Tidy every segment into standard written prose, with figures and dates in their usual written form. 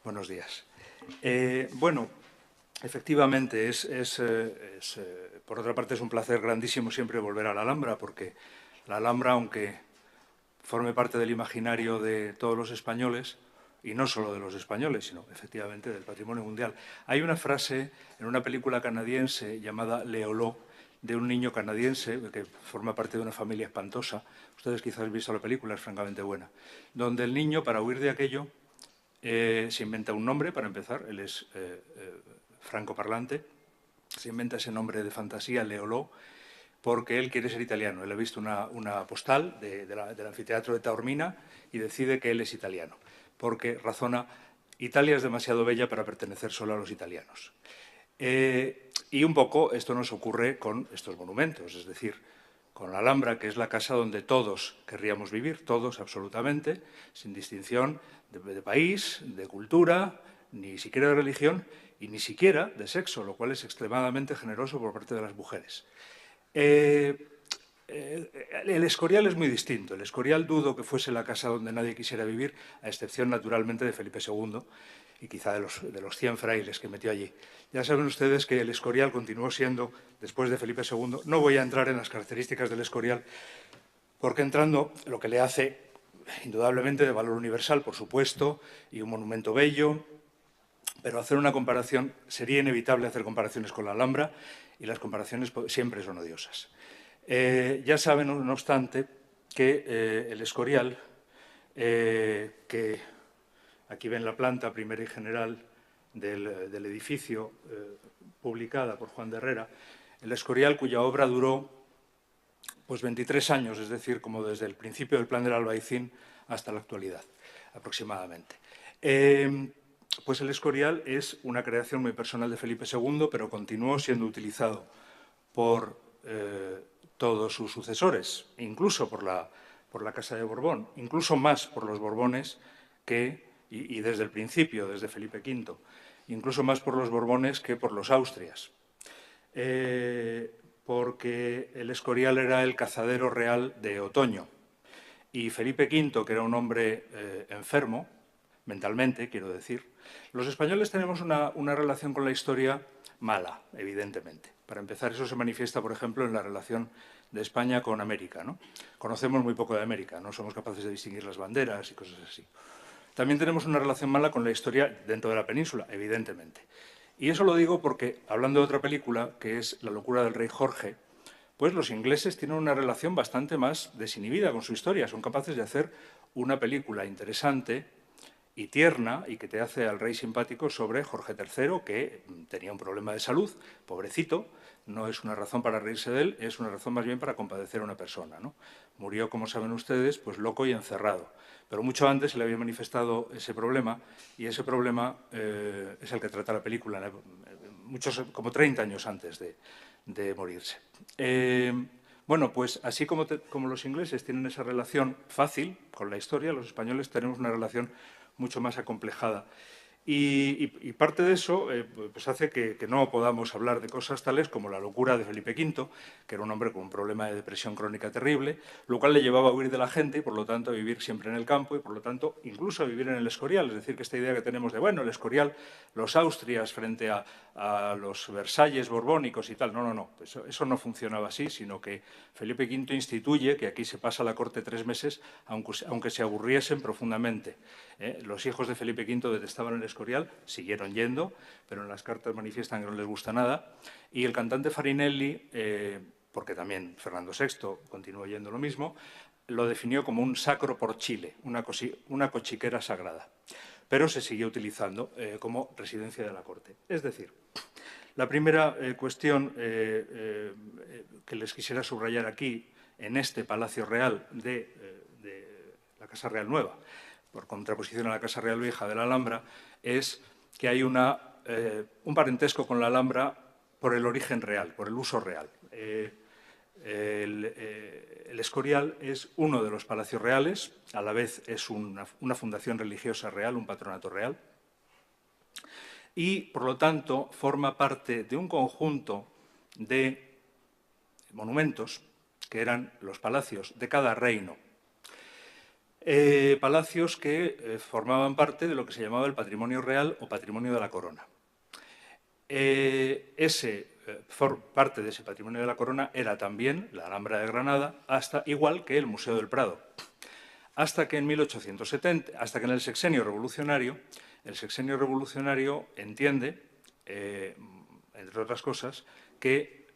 Buenos días. Bueno, efectivamente, por otra parte es un placer grandísimo siempre volver a la Alhambra, porque la Alhambra, aunque forme parte del imaginario de todos los españoles, y no solo de los españoles, sino efectivamente del patrimonio mundial. Hay una frase en una película canadiense llamada Leoló, de un niño canadiense que forma parte de una familia espantosa. Ustedes quizás han visto la película, es francamente buena. Donde el niño, para huir de aquello, se inventa un nombre, para empezar, él es francoparlante, se inventa ese nombre de fantasía, Leoló, porque él quiere ser italiano. Él ha visto una postal del anfiteatro de Taormina y decide que él es italiano, porque razona, Italia es demasiado bella para pertenecer solo a los italianos. Y un poco esto nos ocurre con estos monumentos, es decir, con la Alhambra, que es la casa donde todos querríamos vivir, todos absolutamente, sin distinción de país, de cultura, ni siquiera de religión y ni siquiera de sexo, lo cual es extremadamente generoso por parte de las mujeres. El Escorial es muy distinto. El Escorial dudo que fuese la casa donde nadie quisiera vivir, a excepción naturalmente de Felipe II y quizá de los 100 frailes que metió allí. Ya saben ustedes que el Escorial continuó siendo, después de Felipe II, no voy a entrar en las características del Escorial, porque entrando lo que le hace indudablemente de valor universal, por supuesto, y un monumento bello, pero hacer una comparación, sería inevitable hacer comparaciones con la Alhambra, y las comparaciones siempre son odiosas. Ya saben, no obstante, que el Escorial, que aquí ven la planta primera y general del edificio publicada por Juan de Herrera, el Escorial, cuya obra duró pues 23 años, es decir, como desde el principio del plan del Albaicín hasta la actualidad, aproximadamente. Pues el Escorial es una creación muy personal de Felipe II, pero continuó siendo utilizado por todos sus sucesores, incluso por la Casa de Borbón, incluso más por los Borbones y desde el principio, desde Felipe V, incluso más por los Borbones que por los Austrias. Porque el Escorial era el cazadero real de otoño. Y Felipe V, que era un hombre enfermo, mentalmente, quiero decir, los españoles tenemos una relación con la historia mala, evidentemente. Para empezar, eso se manifiesta, por ejemplo, en la relación de España con América, ¿no? Conocemos muy poco de América, no somos capaces de distinguir las banderas y cosas así. También tenemos una relación mala con la historia dentro de la península, evidentemente. Y eso lo digo porque, hablando de otra película, que es La locura del rey Jorge, pues los ingleses tienen una relación bastante más desinhibida con su historia. Son capaces de hacer una película interesante y tierna y que te hace al rey simpático sobre Jorge III, que tenía un problema de salud, pobrecito. No es una razón para reírse de él, es una razón más bien para compadecer a una persona, ¿no? Murió, como saben ustedes, pues loco y encerrado. Pero mucho antes se le había manifestado ese problema, y ese problema es el que trata la película, como 30 años antes de morirse. Bueno, pues así como los ingleses tienen esa relación fácil con la historia, los españoles tenemos una relación mucho más acomplejada. Y parte de eso pues hace que no podamos hablar de cosas tales como la locura de Felipe V, que era un hombre con un problema de depresión crónica terrible, lo cual le llevaba a huir de la gente y, por lo tanto, a vivir siempre en el campo y, por lo tanto, incluso a vivir en el Escorial. Es decir, que esta idea que tenemos de, bueno, el Escorial, los Austrias frente a los Versalles borbónicos y tal. No, no, no. Eso no funcionaba así, sino que Felipe V instituye que aquí se pasa la corte 3 meses, aunque se aburriesen profundamente. Los hijos de Felipe V detestaban el Escorial, siguieron yendo, pero en las cartas manifiestan que no les gusta nada. Y el cantante Farinelli, porque también Fernando VI continuó yendo lo mismo, lo definió como un sacro por Chile, una cochiquera sagrada. Pero se siguió utilizando como residencia de la corte. Es decir, la primera cuestión que les quisiera subrayar aquí, en este Palacio Real de la Casa Real Nueva, por contraposición a la Casa Real Vieja de la Alhambra, es que hay un parentesco con la Alhambra por el origen real, por el uso real. El Escorial es uno de los palacios reales, a la vez es una fundación religiosa real, un patronato real, y, por lo tanto, forma parte de un conjunto de monumentos que eran los palacios de cada reino. palacios que formaban parte de lo que se llamaba el patrimonio real o patrimonio de la corona. Parte de ese patrimonio de la corona era también la Alhambra de Granada, igual que el Museo del Prado. Hasta que en 1870, hasta que en el sexenio revolucionario entiende, entre otras cosas, que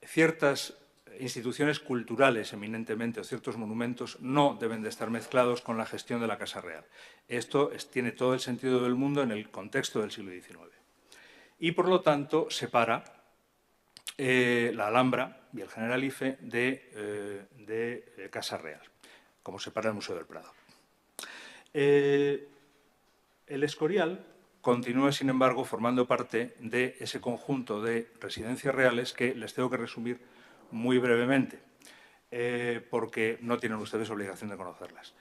ciertas instituciones culturales eminentemente o ciertos monumentos no deben de estar mezclados con la gestión de la Casa Real. Esto tiene todo el sentido del mundo en el contexto del siglo XIX. Y, por lo tanto, separa la Alhambra y el Generalife de Casa Real, como separa el Museo del Prado. El Escorial continúa, sin embargo, formando parte de ese conjunto de residencias reales que les tengo que resumir muy brevemente, porque no tienen ustedes obligación de conocerlas,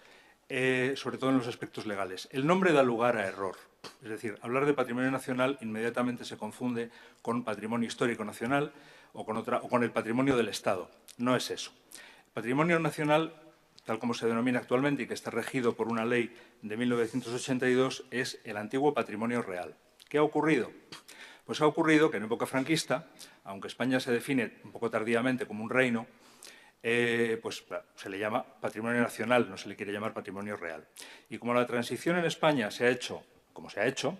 sobre todo en los aspectos legales. El nombre da lugar a error. Es decir, hablar de patrimonio nacional inmediatamente se confunde con patrimonio histórico nacional o con el patrimonio del Estado. No es eso. El patrimonio nacional, tal como se denomina actualmente y que está regido por una ley de 1982, es el antiguo patrimonio real. ¿Qué ha ocurrido? Pues ha ocurrido que en época franquista, aunque España se define un poco tardíamente como un reino, pues se le llama patrimonio nacional, no se le quiere llamar patrimonio real. Y como la transición en España se ha hecho como se ha hecho,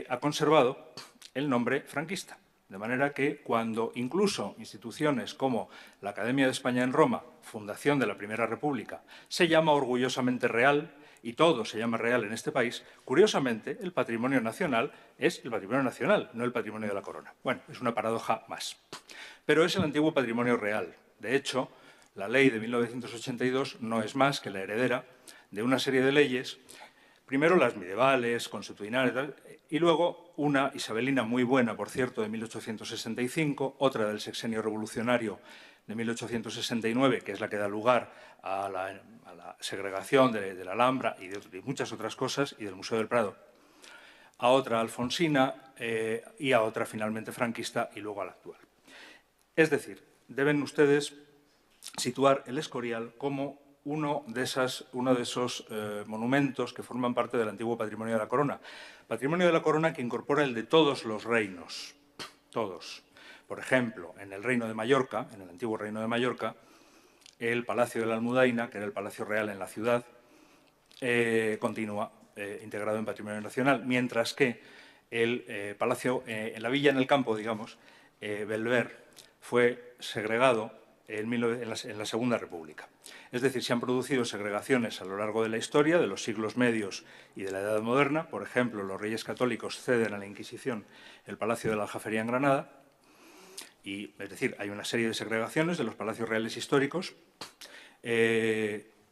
ha conservado el nombre franquista. De manera que cuando incluso instituciones como la Academia de España en Roma, fundación de la Primera República, se llama orgullosamente real, y todo se llama real en este país, curiosamente el patrimonio nacional es el patrimonio nacional, no el patrimonio de la corona. Bueno, es una paradoja más. Pero es el antiguo patrimonio real. De hecho, la ley de 1982 no es más que la heredera de una serie de leyes, primero las medievales, consuetudinarias, y luego una isabelina muy buena, por cierto, de 1865, otra del sexenio revolucionario de 1869, que es la que da lugar a la segregación de la Alhambra y de muchas otras cosas, y del Museo del Prado, a otra alfonsina y a otra finalmente franquista y luego a la actual. Es decir, deben ustedes situar el Escorial como uno de esos monumentos que forman parte del antiguo patrimonio de la corona. Patrimonio de la corona que incorpora el de todos los reinos, todos. Por ejemplo, en el Reino de Mallorca, en el antiguo Reino de Mallorca, el Palacio de la Almudaina, que era el Palacio Real en la ciudad, continúa integrado en patrimonio nacional, mientras que el Palacio, en la villa en el campo, digamos, Belver, fue segregado en la Segunda República. Es decir, se han producido segregaciones a lo largo de la historia, de los siglos medios y de la Edad Moderna. Por ejemplo, los reyes católicos ceden a la Inquisición el Palacio de la Aljafería en Granada. Es decir, hay una serie de segregaciones de los palacios reales históricos.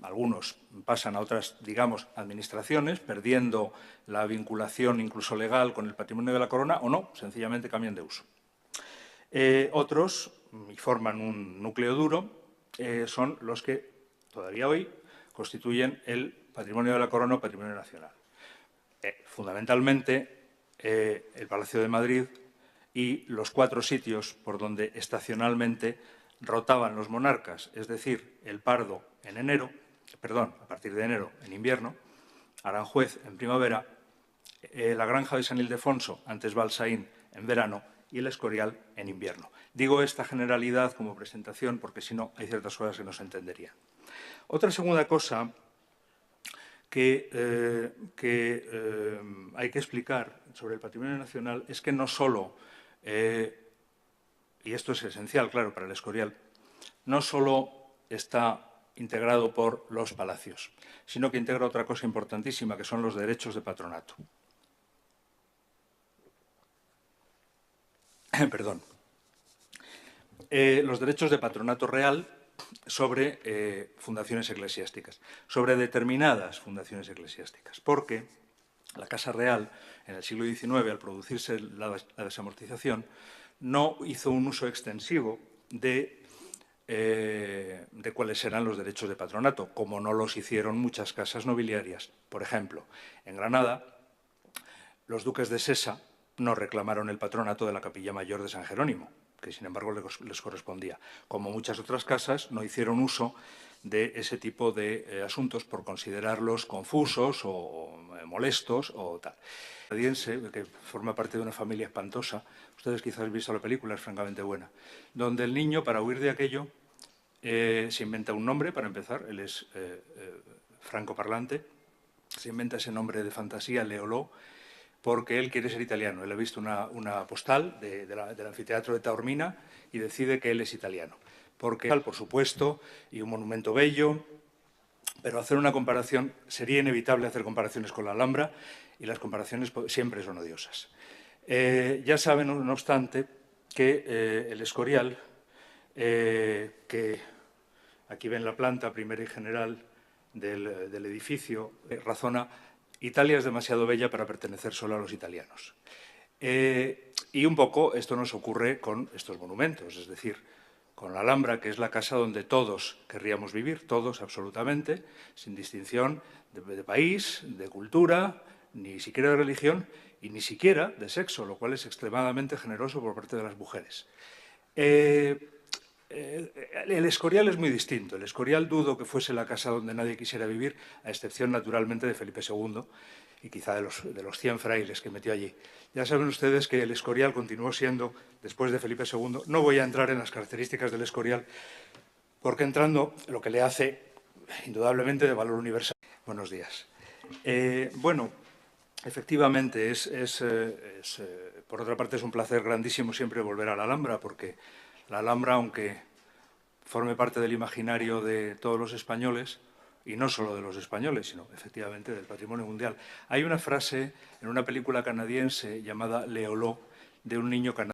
Algunos pasan a otras, digamos, administraciones, perdiendo la vinculación incluso legal con el patrimonio de la corona, o no, sencillamente cambian de uso. Otros, y forman un núcleo duro, son los que todavía hoy constituyen el patrimonio de la corona o patrimonio nacional. Fundamentalmente, el Palacio de Madrid y los 4 sitios por donde estacionalmente rotaban los monarcas, es decir, el Pardo a partir de enero en invierno, Aranjuez en primavera, la Granja de San Ildefonso, antes Balsaín, en verano, y el Escorial en invierno. Digo esta generalidad como presentación porque si no hay ciertas cosas que no se entenderían. Otra segunda cosa que hay que explicar sobre el patrimonio nacional es que no solo, y esto es esencial, claro, para el Escorial, no solo está integrado por los palacios, sino que integra otra cosa importantísima, que son los derechos de patronato. Perdón. Los derechos de patronato real sobre fundaciones eclesiásticas, sobre determinadas fundaciones eclesiásticas, porque la Casa Real, en el siglo XIX, al producirse la desamortización, no hizo un uso extensivo de cuáles eran los derechos de patronato, como no los hicieron muchas casas nobiliarias. Por ejemplo, en Granada, los duques de Sesa no reclamaron el patronato de la Capilla Mayor de San Jerónimo. que sin embargo les correspondía. Como muchas otras casas, no hicieron uso de ese tipo de asuntos por considerarlos confusos o molestos o tal. Canadiense, que forma parte de una familia espantosa, ustedes quizás han visto la película, es francamente buena, donde el niño, para huir de aquello, se inventa un nombre, para empezar, él es francoparlante, se inventa ese nombre de fantasía, Leoló, porque él quiere ser italiano. Él ha visto una postal del anfiteatro de Taormina y decide que él es italiano. Porque, por supuesto, y un monumento bello, pero hacer una comparación, sería inevitable hacer comparaciones con la Alhambra y las comparaciones siempre son odiosas. Ya saben, no obstante, que el Escorial, que aquí ven la planta primera y general del edificio, razona: Italia es demasiado bella para pertenecer solo a los italianos. Y un poco esto nos ocurre con estos monumentos, es decir, con la Alhambra, que es la casa donde todos querríamos vivir, todos absolutamente, sin distinción de país, de cultura, ni siquiera de religión y ni siquiera de sexo, lo cual es extremadamente generoso por parte de las mujeres. El Escorial es muy distinto. El Escorial dudo que fuese la casa donde nadie quisiera vivir, a excepción, naturalmente, de Felipe II y quizá de los 100 frailes que metió allí. Ya saben ustedes que el Escorial continuó siendo, después de Felipe II, no voy a entrar en las características del Escorial, porque entrando, lo que le hace, indudablemente, de valor universal. Buenos días. Bueno, efectivamente, por otra parte, es un placer grandísimo siempre volver a la Alhambra, porque la Alhambra, aunque forme parte del imaginario de todos los españoles, y no solo de los españoles, sino efectivamente del patrimonio mundial. Hay una frase en una película canadiense llamada Leoló, de un niño canadiense